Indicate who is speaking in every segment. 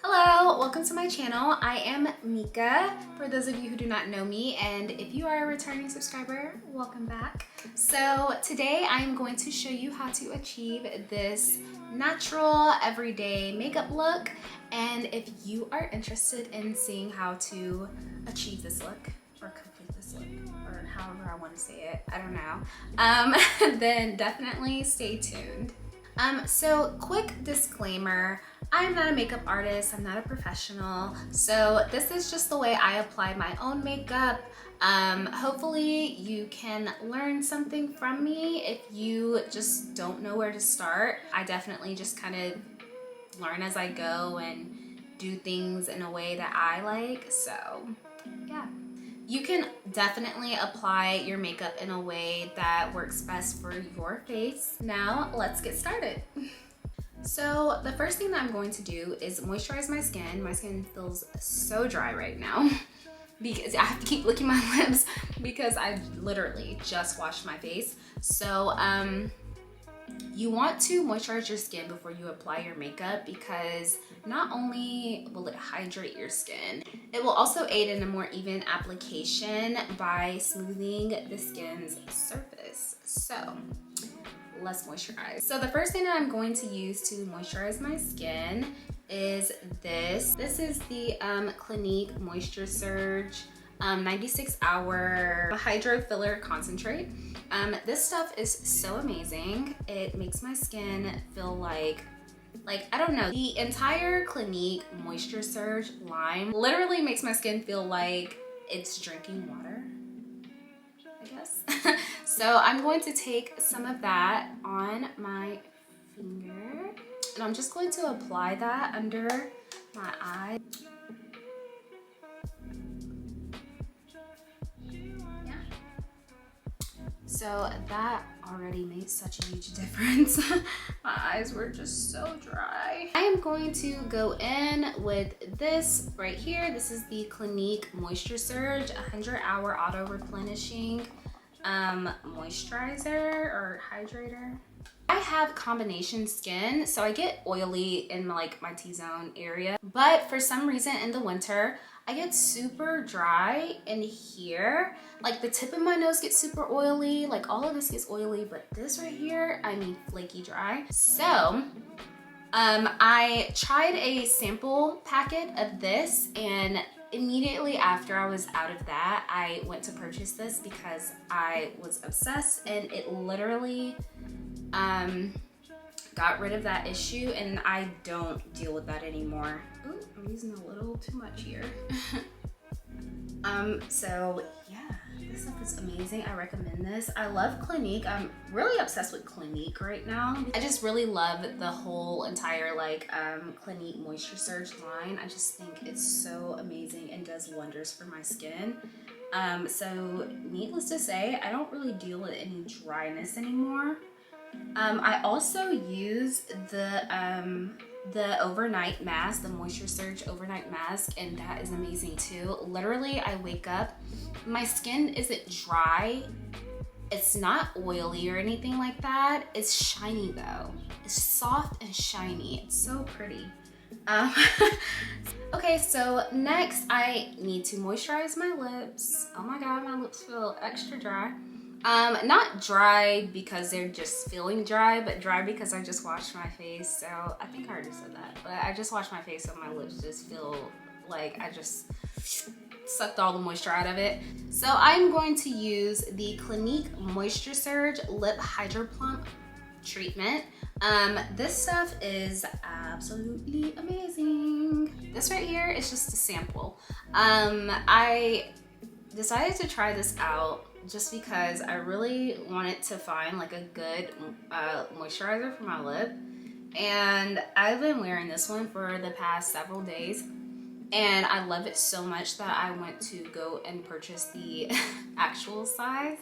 Speaker 1: Hello, welcome to my channel. I am Meka, for those of you who do not know me, and if you are a returning subscriber, welcome back. So today I am going to show you how to achieve this natural, everyday makeup look, and if you are interested in seeing how to achieve this look, or complete this look, or however I want to say it, I don't know, then definitely stay tuned. So quick disclaimer, I'm not a makeup artist, I'm not a professional, so this is just the way I apply my own makeup. Hopefully you can learn something from me if you just don't know where to start. I definitely just kind of learn as I go and do things in a way that I like, so yeah. You can definitely apply your makeup in a way that works best for your face. Now, let's get started. So the first thing that I'm going to do is moisturize my skin. My skin feels so dry right now because I have to keep licking my lips because I literally just washed my face. So you want to moisturize your skin before you apply your makeup because not only will it hydrate your skin, it will also aid in a more even application by smoothing the skin's surface. So let's moisturize. So the first thing that I'm going to use to moisturize my skin is this. This is the Clinique Moisture Surge 96-hour Hydro Filler Concentrate. This stuff is so amazing. It makes my skin feel like I don't know, the entire Clinique Moisture Surge line literally makes my skin feel like it's drinking water, I guess. So I'm going to take some of that on my finger and I'm just going to apply that under my eye. So that already made such a huge difference. My eyes were just so dry. I am going to go in with this right here. This is the Clinique Moisture Surge 100-hour Auto-Replenishing moisturizer or hydrator. I have combination skin, so I get oily in like my T-zone area, but for some reason in the winter, I get super dry in here. Like the tip of my nose gets super oily, like all of this gets oily, but this right here, I mean flaky dry. So I tried a sample packet of this and immediately after I was out of that, I went to purchase this because I was obsessed and it literally got rid of that issue and I don't deal with that anymore. Ooh, I'm using a little too much here. So yeah, this stuff is amazing. I recommend this. I love Clinique. I'm really obsessed with Clinique right now. I just really love the whole entire like Clinique Moisture Surge line. I just think it's so amazing and does wonders for my skin. So needless to say, I don't really deal with any dryness anymore. I also use the overnight mask, the Moisture Surge overnight mask, and that is amazing too. Literally, I wake up, my skin isn't dry, it's not oily or anything like that. It's shiny though. It's soft and shiny. It's so pretty. Okay, so next I need to moisturize my lips. Oh my god, my lips feel extra dry. Not dry because they're just feeling dry, but dry because I just washed my face. So I think I already said that, but I just washed my face so my lips just feel like I just sucked all the moisture out of it. So I'm going to use the Clinique Moisture Surge Lip Hydro-Plump treatment. This stuff is absolutely amazing. This right here is just a sample. I decided to try this out just because I really wanted to find like a good moisturizer for my lip, and I've been wearing this one for the past several days and I love it so much that I went to go and purchase the actual size.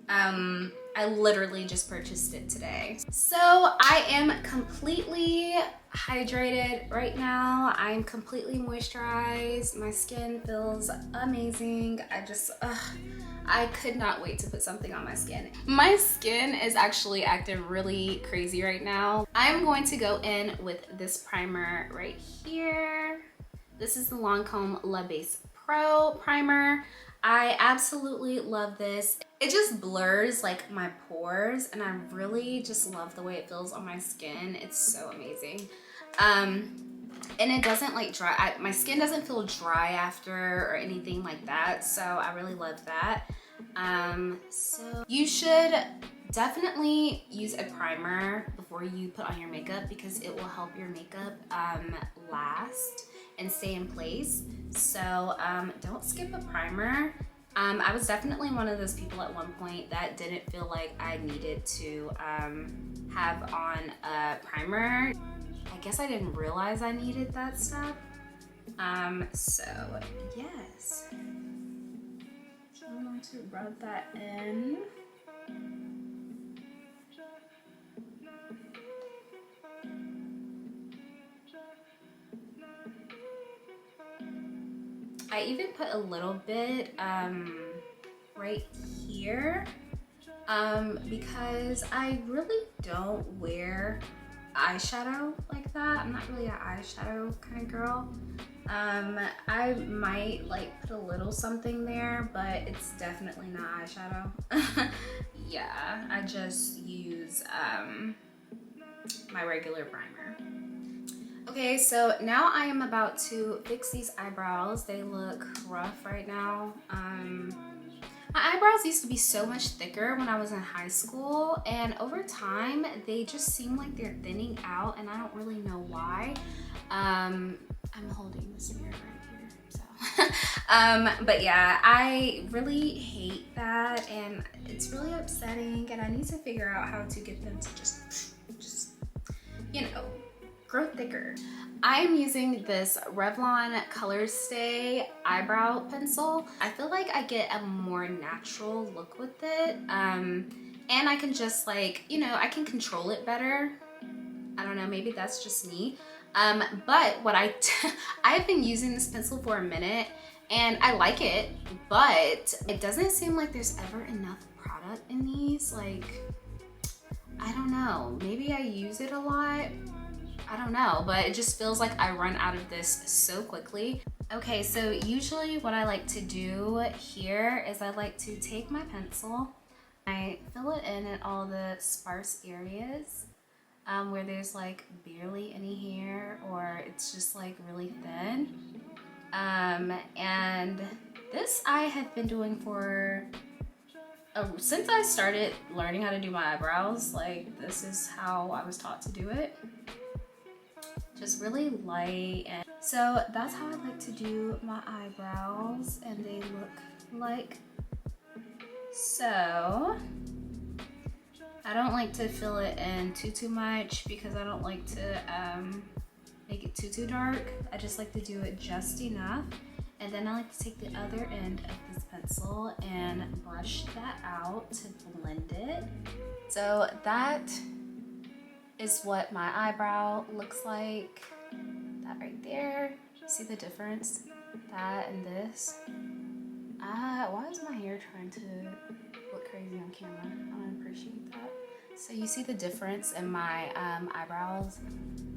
Speaker 1: I literally just purchased it today. So I am completely hydrated right now. I'm completely moisturized. My skin feels amazing. I could not wait to put something on my skin. My skin is actually acting really crazy right now. I'm going to go in with this primer right here. This is the Lancôme La Base Pro primer. I absolutely love this. It just blurs like my pores, and I really just love the way it feels on my skin. It's so amazing. And it doesn't like dry, my skin doesn't feel dry after or anything like that, so I really love that. So you should definitely use a primer before you put on your makeup, because it will help your makeup last and stay in place. So don't skip a primer. I was definitely one of those people at one point that didn't feel like I needed to have on a primer. I guess I didn't realize I needed that stuff. So yes, I'm going to rub that in. I even put a little bit right here because I really don't wear eyeshadow like that. I'm not really an eyeshadow kind of girl. I might like put a little something there, but it's definitely not eyeshadow. Yeah, I just use my regular primer. Okay, so now I am about to fix these eyebrows. They look rough right now. My eyebrows used to be so much thicker when I was in high school, and over time they just seem like they're thinning out, and I don't really know why. I'm holding this mirror right here, so. But yeah, I really hate that, and it's really upsetting, and I need to figure out how to get them to just you know, grow thicker. I'm using this Revlon ColorStay eyebrow pencil. I feel like I get a more natural look with it. And I can just like, you know, I can control it better. I don't know, maybe that's just me. But what I've been using this pencil for a minute and I like it, but it doesn't seem like there's ever enough product in these. Like, I don't know, maybe I use it a lot. I don't know, but it just feels like I run out of this so quickly. Okay, so usually what I like to do here is I like to take my pencil, I fill it in at all the sparse areas where there's like barely any hair or it's just like really thin. And this I have been doing for since I started learning how to do my eyebrows. Like, this is how I was taught to do it. Just really light. And so that's how I like to do my eyebrows, and they look like so. I don't like to fill it in too much because I don't like to make it too dark. I just like to do it just enough, and then I like to take the other end of this pencil and brush that out to blend it. So that is what my eyebrow looks like. That right there. See the difference? That and this. Why is my hair trying to look crazy on camera? I don't appreciate that. So you see the difference in my eyebrows.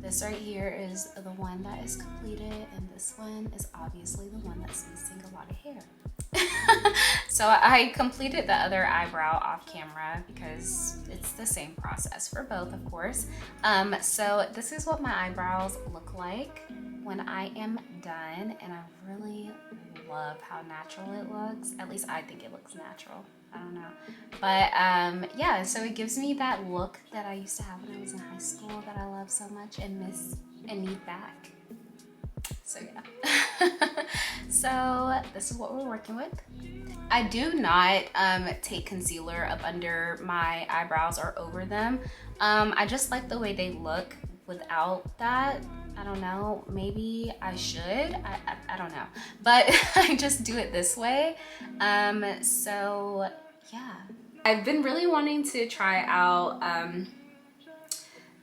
Speaker 1: This right here is the one that is completed, and this one is obviously the one that's missing a lot of hair. So I completed the other eyebrow off camera because it's the same process for both, of course. So this is what my eyebrows look like when I am done, and I really love how natural it looks. At least I think it looks natural. I don't know. But yeah, so it gives me that look that I used to have when I was in high school that I love so much and miss and need back. So yeah. So this is what we're working with. I do not take concealer up under my eyebrows or over them. I just like the way they look without that. I don't know, maybe I should, I don't know, but I just do it this way. So yeah, I've been really wanting to try out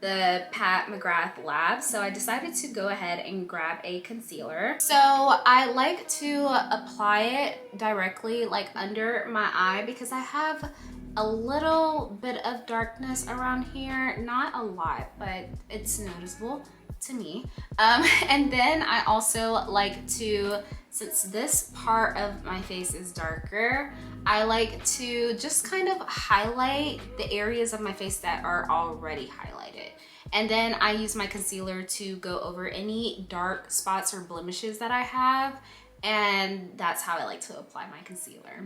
Speaker 1: the Pat McGrath Lab, so I decided to go ahead and grab a concealer. So I like to apply it directly like under my eye because I have a little bit of darkness around here, not a lot, but it's noticeable to me. And then I also like to, since this part of my face is darker, I like to just kind of highlight the areas of my face that are already highlighted. And then I use my concealer to go over any dark spots or blemishes that I have. And that's how I like to apply my concealer.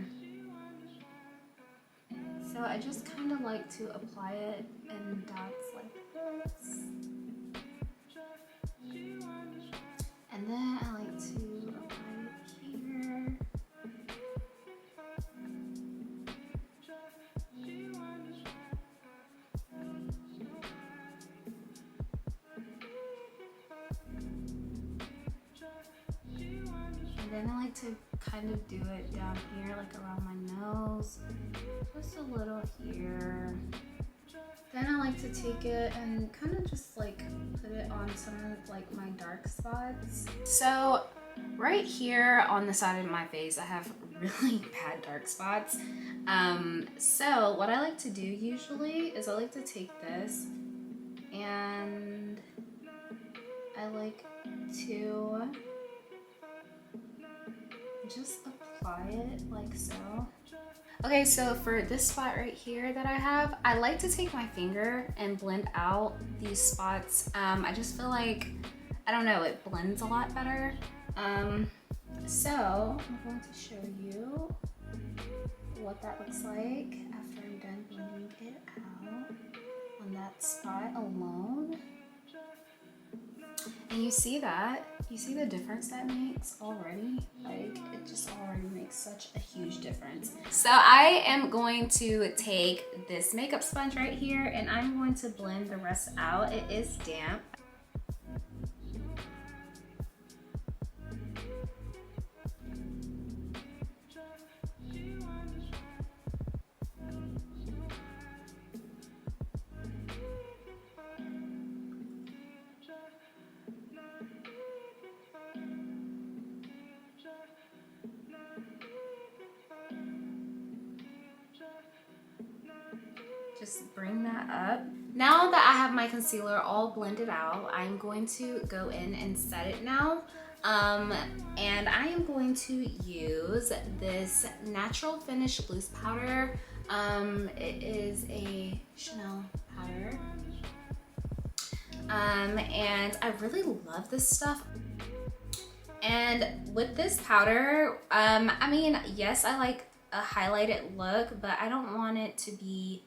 Speaker 1: So I just kind of like to apply it in dots like this. And then I like to apply it here. And then I like to kind of do it down here, like around my nose, just a little here. Then I like to take it and kind of just like put it on some of like my dark spots. So right here on the side of my face, I have really bad dark spots. So what I like to do usually is I like to take this and I like to just apply it like so. Okay, so for this spot right here that I have, I like to take my finger and blend out these spots. I just feel like, I don't know, it blends a lot better. So I'm going to show you what that looks like after I'm done blending it out on that spot alone. And you see that? You see the difference that makes already? Like, it just already makes such a huge difference. So I am going to take this makeup sponge right here and I'm going to blend the rest out. It is damp. Just bring that up. Now that I have my concealer all blended out, I'm going to go in and set it now. And I am going to use this Natural Finish Loose Powder. It is a Chanel powder. And I really love this stuff. And with this powder, I mean, yes, I like a highlighted look, but I don't want it to be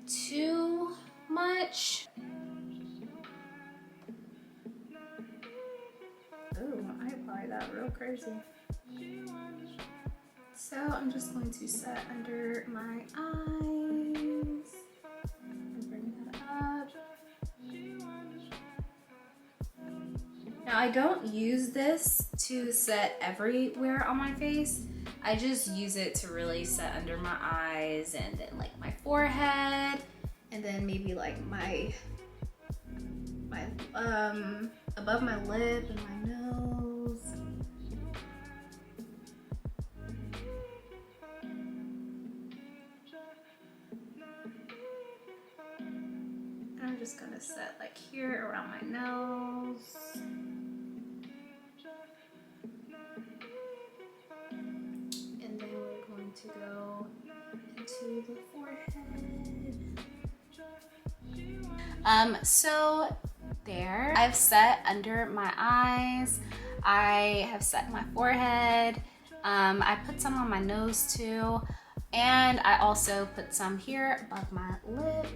Speaker 1: too much. Oh, I applied that real crazy. So I'm just going to set under my eyes and bring that up. Now I don't use this to set everywhere on my face. I just use it to really set under my eyes and then like my forehead and then maybe like my above my lip and my nose. And I'm just gonna set like here around my nose. To go into the forehead. So there, I've set under my eyes, I have set my forehead, I put some on my nose too, and I also put some here above my lip,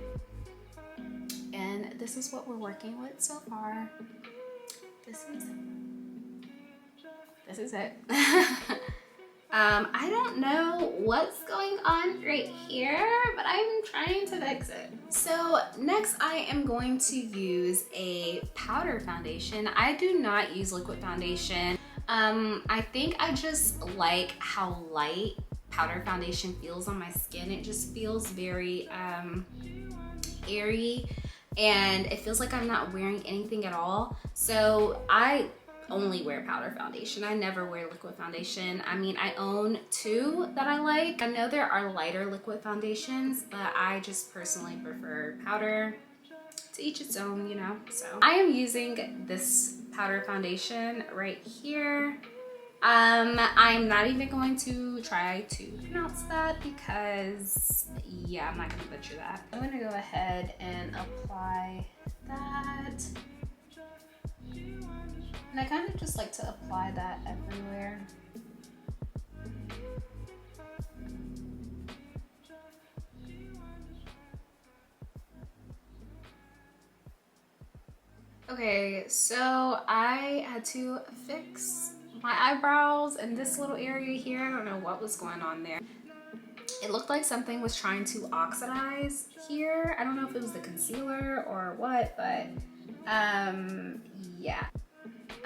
Speaker 1: and this is what we're working with so far. This is it. I don't know what's going on right here, but I'm trying to fix it. So next I am going to use a powder foundation. I do not use liquid foundation. I think I just like how light powder foundation feels on my skin. It just feels very airy. and it feels like I'm not wearing anything at all. So I only wear powder foundation. I never wear liquid foundation. I mean, I own two that I like. I know there are lighter liquid foundations, but I just personally prefer powder. To each its own, you know. So I am using this powder foundation right here. I'm not even going to try to pronounce that because yeah, I'm not gonna butcher that. I'm gonna go ahead and apply that. And I kind of just like to apply that everywhere. Okay, so I had to fix my eyebrows in this little area here. I don't know what was going on there. It looked like something was trying to oxidize here. I don't know if it was the concealer or what, but yeah.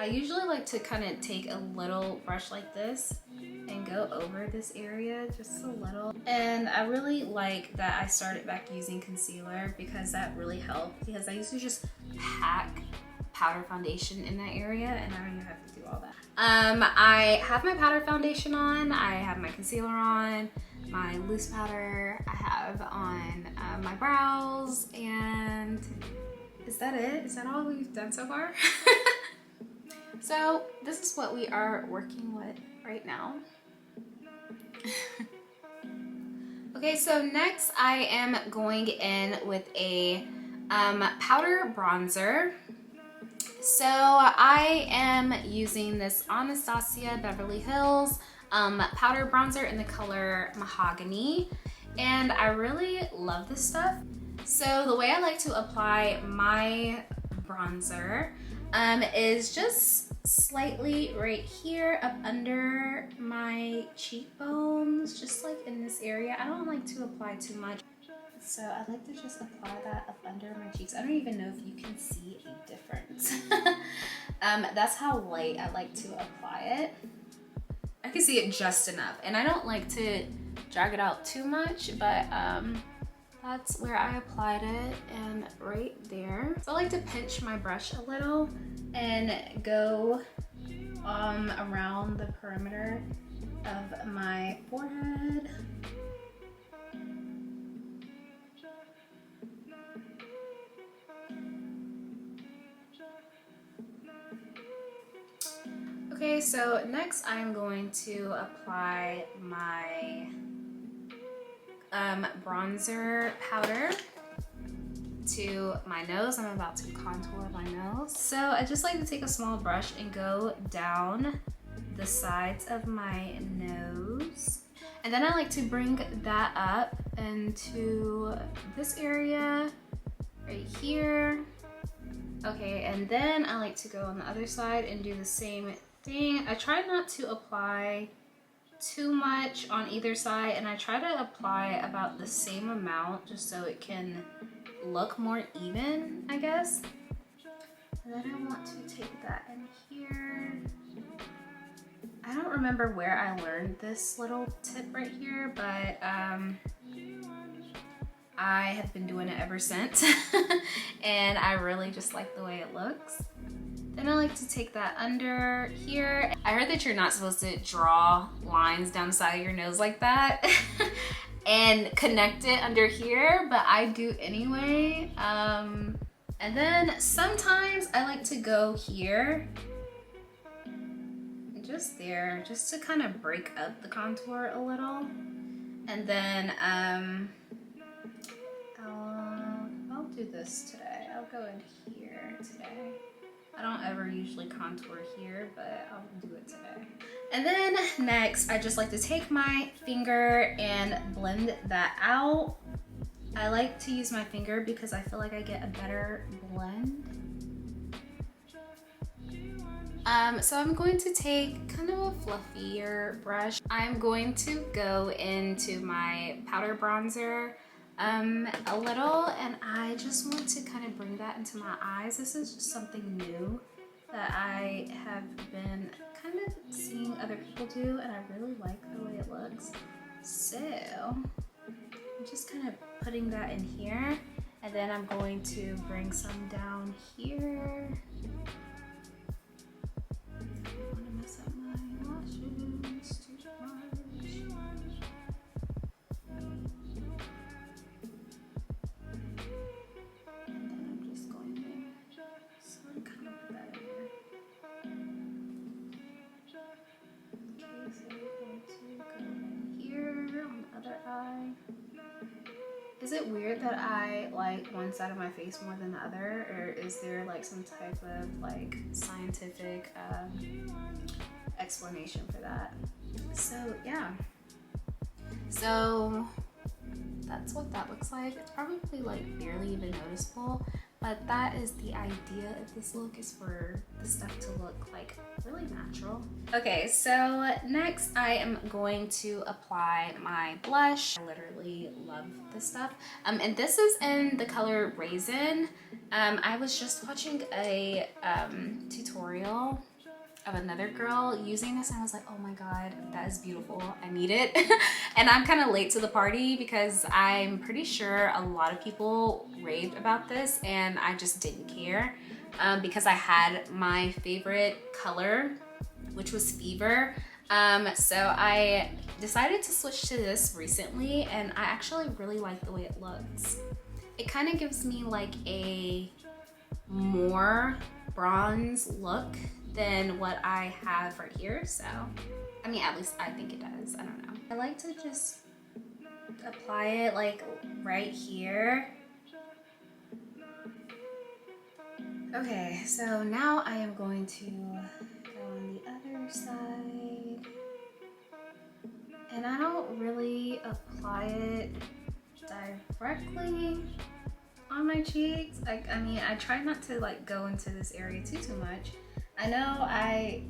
Speaker 1: I usually like to kind of take a little brush like this and go over this area just a little. And I really like that I started back using concealer because that really helped, because I used to just pack powder foundation in that area and I don't even have to do all that. I have my powder foundation on, I have my concealer on, my loose powder, I have on my brows, and is that it? Is that all we've done so far? So this is what we are working with right now. Okay, so next I am going in with a powder bronzer. So I am using this Anastasia Beverly Hills powder bronzer in the color Mahogany, and I really love this stuff. So the way I like to apply my bronzer is just slightly right here up under my cheekbones, just like in this area. I don't like to apply too much, so I like to just apply that up under my cheeks. I don't even know if you can see a difference. That's how light I like to apply it. I can see it just enough, and I don't like to drag it out too much, but that's where I applied it, and right there. So I like to pinch my brush a little and go around the perimeter of my forehead. Okay, so next I'm going to apply my bronzer powder to my nose. I'm about to contour my nose. So I just like to take a small brush and go down the sides of my nose. And then I like to bring that up into this area right here. Okay, and then I like to go on the other side and do the same thing. I try not to apply too much on either side, and I try to apply about the same amount just so it can look more even, I guess. And then I want to take that in here. I don't remember where I learned this little tip right here, but I have been doing it ever since. And I really just like the way it looks. Then I like to take that under here. I heard that you're not supposed to draw lines down the side of your nose like that and connect it under here, but I do anyway. And then sometimes I like to go here, just there, just to kind of break up the contour a little. And then I'll do this today. I'll go in here today. I don't ever usually contour here, but I'll do it today. And then next, I just like to take my finger and blend that out. I like to use my finger because I feel like I get a better blend. So I'm going to take kind of a fluffier brush. I'm going to go into my powder bronzer a little, and I just want to kind of bring that into my eyes. This is just something new that I have been kind of seeing other people do, and I really like the way it looks. So I'm just kind of putting that in here, And then I'm going to bring some down here. I don't want to mess up my lashes too much. And then I'm just going to kind of put that in there. Okay, so we're going to go in here on the other eye. Is it weird that I like one side of my face more than the other, or is there like some type of like scientific explanation for that? So yeah, so that's what that looks like. It's probably like barely even noticeable, but that is the idea of this look, is for the stuff to look like really natural. Okay, so next I am going to apply my blush. I literally love this stuff. And this is in the color Raizin. I was just watching a tutorial of another girl using this and I was like, oh my god, that is beautiful, I need it. And I'm kind of late to the party because I'm pretty sure a lot of people raved about this and I just didn't care because I had my favorite color, which was Fever. So I decided to switch to this recently and I actually really like the way it looks. It kind of gives me like a more bronze look than what I have right here. So, I mean, at least I think it does. I don't know. I like to just apply it like right here. Okay, so now I am going to go on the other side. And I don't really apply it directly on my cheeks. I mean, I try not to like go into this area too much. I know I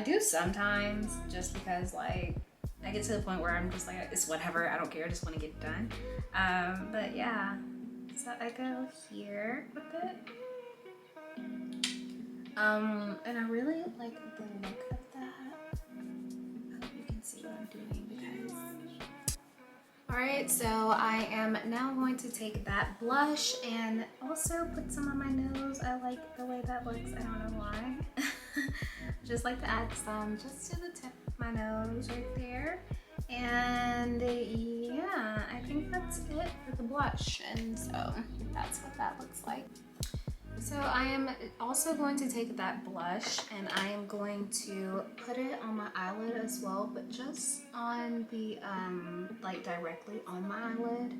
Speaker 1: do sometimes, just because like I get to the point where I'm just like, it's whatever, I don't care, I just want to get it done. But yeah, so I go here with it. And I really like the look of that. I hope you can see what I'm doing because... Alright, so I am now going to take that blush and also put some on my nose. I like the way that looks, I don't know why. Just like to add some just to the tip of my nose right there. And yeah, I think that's it for the blush. And so that's what that looks like. So I am also going to take that blush and I am going to put it on my eyelid as well, but just on the, like directly on my eyelid.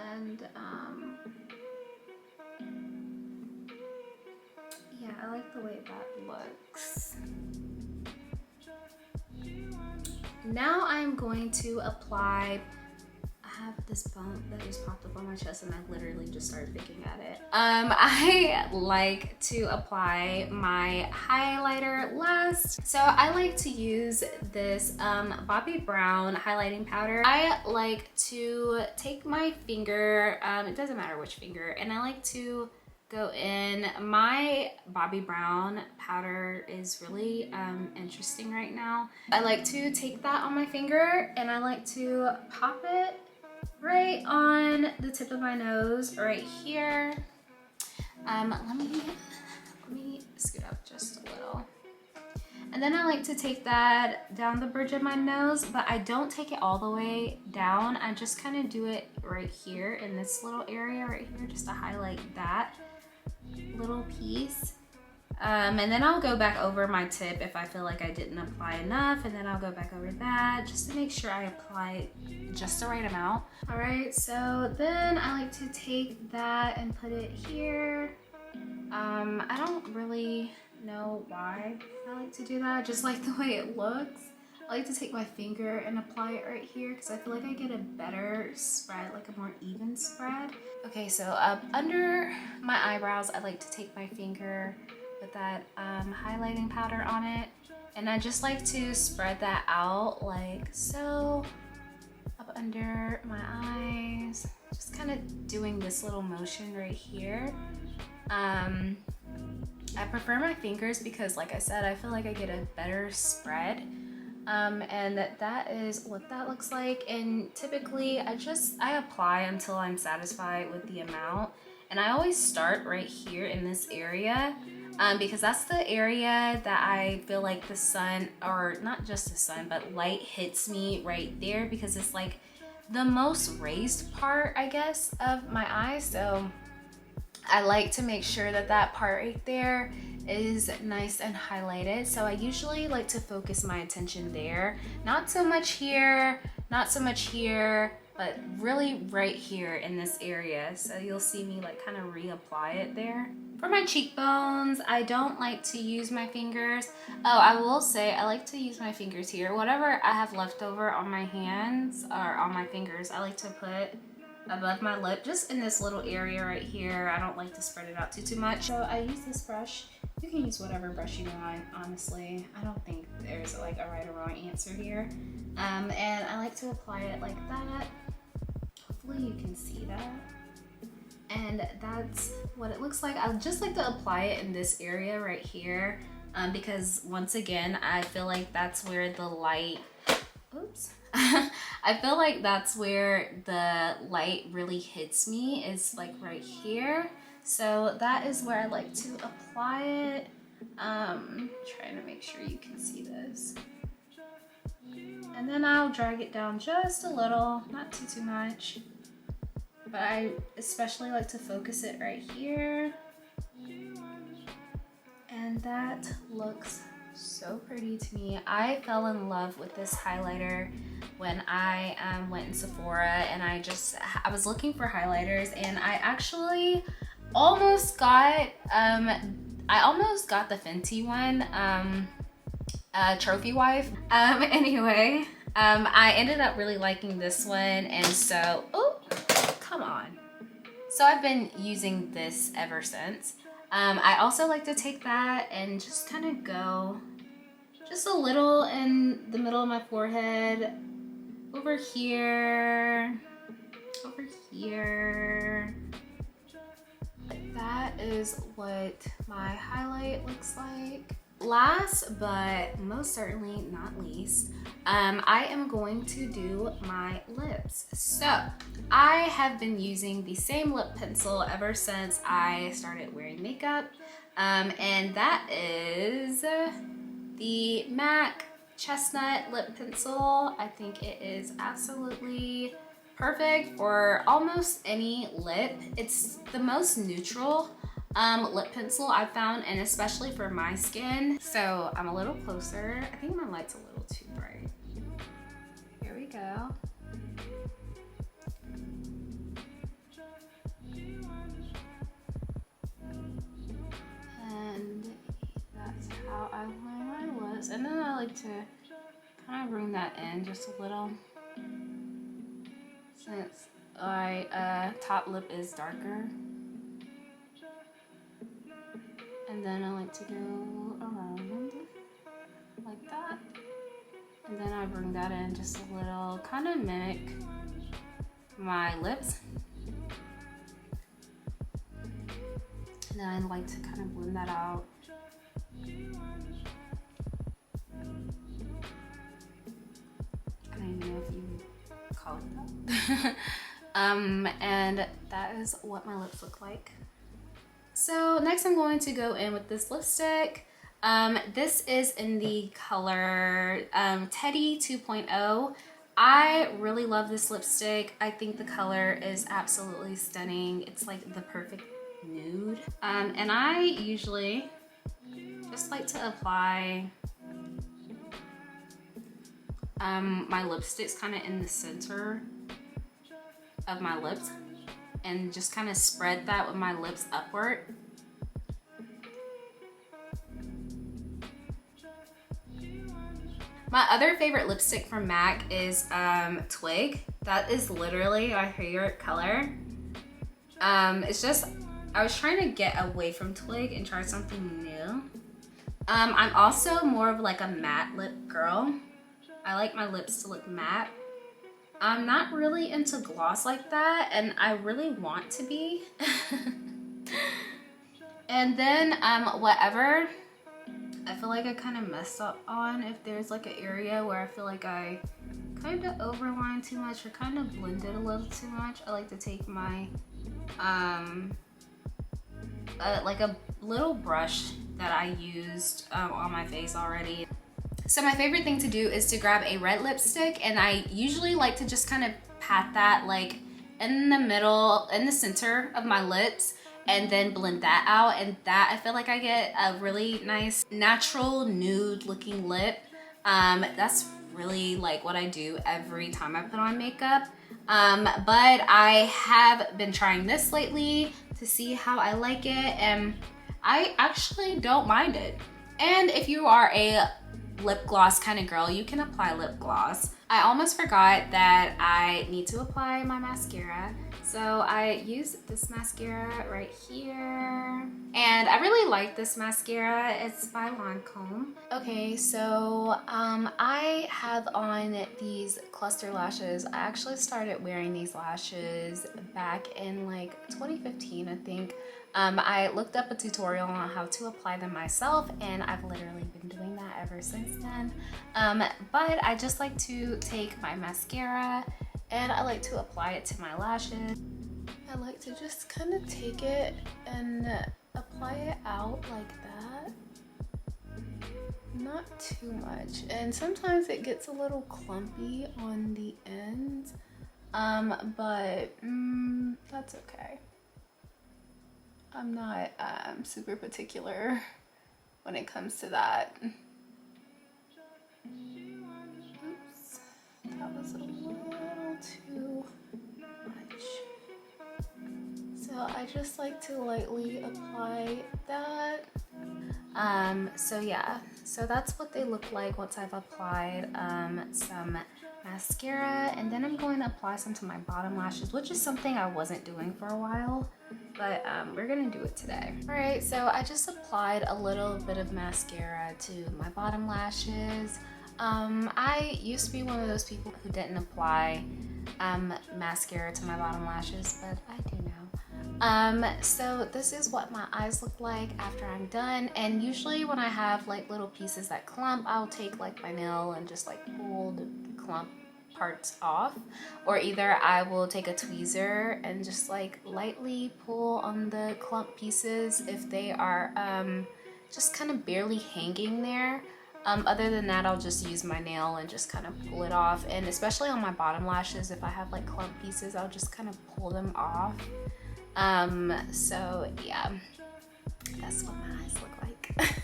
Speaker 1: And yeah, I like the way that looks. Now I'm going to apply, I have this bump that just popped up on my chest and I literally just started picking at it. I like to apply my highlighter last. So I like to use this Bobbi Brown highlighting powder. I like to take my finger, it doesn't matter which finger, and I like to go in. My Bobbi Brown powder is really interesting right now. I like to take that on my finger and I like to pop it right on the tip of my nose right here. Let me scoot up just a little. And then I like to take that down the bridge of my nose, but I don't take it all the way down. I just kind of do it right here in this little area right here, just to highlight that little piece. And then I'll go back over my tip if I feel like I didn't apply enough, and then I'll go back over that just to make sure I apply just the right amount. All right, so then I like to take that and put it here. I don't really know why I like to do that, I just like the way it looks. I like to take my finger and apply it right here because I feel like I get a better spread, like a more even spread. Okay, so up under my eyebrows, I like to take my finger, put that highlighting powder on it, and I just like to spread that out like so, up under my eyes, just kind of doing this little motion right here. I prefer my fingers because, like I said, I feel like I get a better spread And that is what that looks like. And typically I apply until I'm satisfied with the amount. And I always start right here in this area because that's the area that I feel like the sun, or not just the sun, but light hits me right there because it's like the most raised part, I guess, of my eye. So I like to make sure that that part right there is nice and highlighted. So I usually like to focus my attention there. Not so much here, not so much here, but really right here in this area. So you'll see me like kind of reapply it there. For my cheekbones, I don't like to use my fingers. Oh, I will say I like to use my fingers here. Whatever I have left over on my hands or on my fingers, I like to put above my lip, just in this little area right here. I don't like to spread it out too much. So I use this brush. You can use whatever brush you want, honestly. I don't think there's like a right or wrong answer here. And I like to apply it like that. Hopefully you can see that. And that's what it looks like. I just like to apply it in this area right here because once again, I feel like that's where the light, oops. I feel like that's where the light really hits me, is like right here. So that is where I like to apply it. Trying to make sure you can see this. And then I'll drag it down just a little, not too much. But I especially like to focus it right here. And that looks so pretty to me. I fell in love with this highlighter when I went in Sephora, and I was looking for highlighters, and I actually almost got the Fenty one, Trophy Wife. Anyway, I ended up really liking this one, and so, oh, come on. So I've been using this ever since. I also like to take that and just kind of go just a little in the middle of my forehead, over here, over here. That is what my highlight looks like. Last but most certainly not least, I am going to do my lips. So I have been using the same lip pencil ever since I started wearing makeup, and that is the MAC Chestnut Lip Pencil. I think it is absolutely perfect for almost any lip. It's the most neutral lip pencil I've found, and especially for my skin. So I'm a little closer. I think my light's a little too bright. Here we go. And that's how I line my lips. And then I like to kind of bring that in just a little, since my top lip is darker. And then I like to go around like that. And then I bring that in just a little, kind of mimic my lips. And then I like to kind of blend that out. I don't even know if you call it that. And that is what my lips look like. So next I'm going to go in with this lipstick. This is in the color Teddy 2.0. I really love this lipstick. I think the color is absolutely stunning. It's like the perfect nude. And I usually just like to apply my lipsticks kind of in the center of my lips, and just kind of spread that with my lips upward. My other favorite lipstick from MAC is Twig. That is literally my favorite color. It's just, I was trying to get away from Twig and try something new. I'm also more of like a matte lip girl. I like my lips to look matte. I'm not really into gloss like that, and I really want to be. And then whatever I feel like I kind of messed up on. If there's like an area where I feel like I kind of overlined too much or kind of blended a little too much, I like to take my like a little brush that I used on my face already. So my favorite thing to do is to grab a red lipstick, and I usually like to just kind of pat that like in the middle, in the center of my lips, and then blend that out. And that, I feel like I get a really nice natural nude looking lip. That's really like what I do every time I put on makeup. But I have been trying this lately to see how I like it, and I actually don't mind it. And if you are a lip gloss kind of girl, you can apply lip gloss. I almost forgot that I need to apply my mascara. So I use this mascara right here. And I really like this mascara. It's by Lancôme. Okay, so I have on these cluster lashes. I actually started wearing these lashes back in like 2015, I think. I looked up a tutorial on how to apply them myself, and I've literally been doing that ever since then. But I just like to take my mascara and I like to apply it to my lashes. I like to just kind of take it and apply it out like that. Not too much. And sometimes it gets a little clumpy on the ends, but that's okay. I'm not super particular when it comes to that. Oops, that was a little too much. So I just like to lightly apply that. So yeah, so that's what they look like once I've applied some mascara, and then I'm going to apply some to my bottom lashes, which is something I wasn't doing for a while, but we're gonna do it today. All right, so I just applied a little bit of mascara to my bottom lashes. I used to be one of those people who didn't apply mascara to my bottom lashes, but I do now. So this is what my eyes look like after I'm done, and usually when I have like little pieces that clump, I'll take like my nail and just like pull the clump parts off, or either I will take a tweezer and just like lightly pull on the clump pieces if they are just kind of barely hanging there. Other than that, I'll just use my nail and just kind of pull it off, and especially on my bottom lashes, if I have like clump pieces, I'll just kind of pull them off. So yeah, that's what my eyes look like.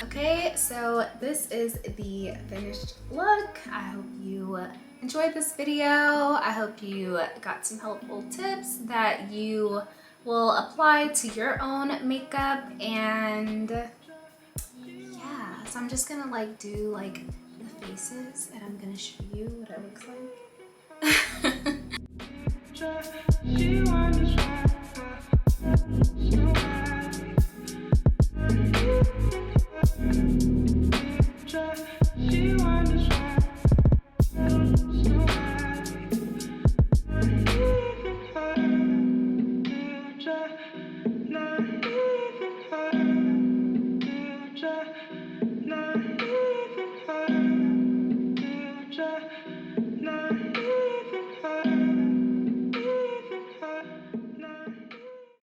Speaker 1: Okay, so this is the finished look. I hope you enjoyed this video. I hope you got some helpful tips that you will apply to your own makeup. And yeah, so I'm just gonna like do like the faces, and I'm gonna show you what it looks like.